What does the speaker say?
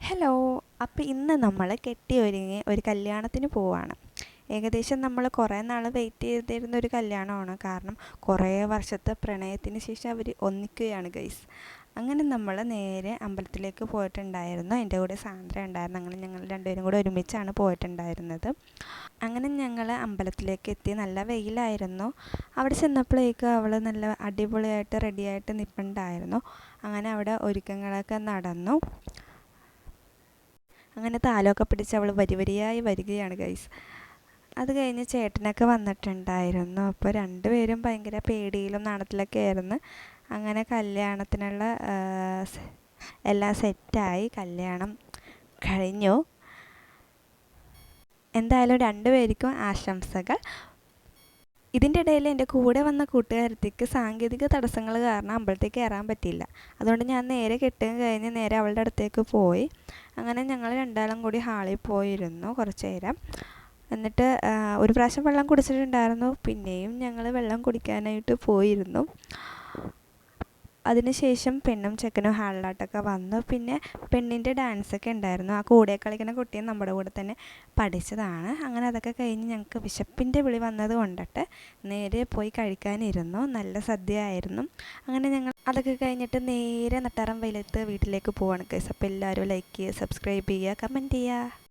Hello. അപ്പോൾ ഇന്ന് നമ്മൾ കെട്ടിയൊരുങ്ങി ഒരു കല്യാണത്തിന് പോവാണ്. ഏകദേശം നമ്മൾ കുറേ നാൾ വെയിറ്റ് ചെയ്തിരുന്ന ഒരു കല്യാണമാണ്. കാരണം കുറേ വർഷത്തെ പ്രണയത്തിന് ശേഷം അവർ ഒന്നിക്കുകയാണ് ഗൈസ്. അങ്ങനെ നമ്മൾ നേരെ അമ്പലത്തിലേക്ക് പോയിട്ടുണ്ടായിരുന്നു. എൻ്റെ കൂടെ സാന്ദ്ര ഉണ്ടായിരുന്നു. അങ്ങനെ ഞങ്ങൾ രണ്ടുപേരും കൂടെ ഒരുമിച്ചാണ് പോയിട്ടുണ്ടായിരുന്നത്. അങ്ങനെ ഞങ്ങൾ അമ്പലത്തിലേക്ക് എത്തി. നല്ല വെയിലായിരുന്നു. അവിടെ ചെന്നപ്പോഴേക്കും അവൾ നല്ല അടിപൊളിയായിട്ട് റെഡിയായിട്ട് നിൽപ്പുണ്ടായിരുന്നു. അങ്ങനെ അവിടെ ഒരുക്കങ്ങളൊക്കെ നടന്നു. അങ്ങനെ താലമൊക്കെ പിടിച്ച് അവൾ വരിവരിയായി വരികയാണ് ഗൈസ്. അത് കഴിഞ്ഞ് ചേട്ടനൊക്കെ വന്നിട്ടുണ്ടായിരുന്നു. അപ്പോൾ രണ്ടുപേരും ഭയങ്കര പേടിയിലും നാണത്തിലൊക്കെ ആയിരുന്നു. അങ്ങനെ കല്യാണത്തിനുള്ള എല്ലാം സെറ്റായി. കല്യാണം കഴിഞ്ഞു. എന്തായാലും രണ്ടുപേർക്കും ആശംസകൾ. ഇതിൻ്റെ ഇടയിൽ എൻ്റെ കൂടെ വന്ന കൂട്ടുകാരത്തിക്ക് സാങ്കേതിക തടസ്സങ്ങൾ കാരണം അമ്പലത്തേക്ക് കയറാൻ പറ്റിയില്ല. അതുകൊണ്ട് ഞാൻ നേരെ കെട്ടുകയും കഴിഞ്ഞ് നേരെ അവളുടെ അടുത്തേക്ക് പോയി. അങ്ങനെ ഞങ്ങൾ രണ്ടാളും കൂടി ഹാളിൽ പോയിരുന്നു കുറച്ച് നേരം. എന്നിട്ട് ഒരു പ്രാവശ്യം വെള്ളം കുടിച്ചിട്ടുണ്ടായിരുന്നു. പിന്നെയും ഞങ്ങൾ വെള്ളം കുടിക്കാനായിട്ട് പോയിരുന്നു. അതിനുശേഷം പെണ്ണും ചെക്കനും ഹാളിലോട്ടൊക്കെ വന്നു. പിന്നെ പെണ്ണിൻ്റെ ഡാൻസൊക്കെ ഉണ്ടായിരുന്നു. ആ കൂടെ കളിക്കുന്ന കുട്ടിയെ നമ്മുടെ കൂടെ തന്നെ പഠിച്ചതാണ്. അങ്ങനെ അതൊക്കെ കഴിഞ്ഞ് ഞങ്ങൾക്ക് വിശപ്പിൻ്റെ വിളി വന്നത് കൊണ്ടിട്ട് നേരെ പോയി കഴിക്കാനിരുന്നു. നല്ല സദ്യ ആയിരുന്നു. അങ്ങനെ ഞങ്ങൾ അതൊക്കെ കഴിഞ്ഞിട്ട് നേരെ നട്ടാറം വെയിലത്ത് വീട്ടിലേക്ക് പോവാണ് ഗൈസ്. അപ്പോൾ എല്ലാവരും ലൈക്ക് ചെയ്യുക, സബ്സ്ക്രൈബ് ചെയ്യുക, കമൻറ്റ് ചെയ്യുക.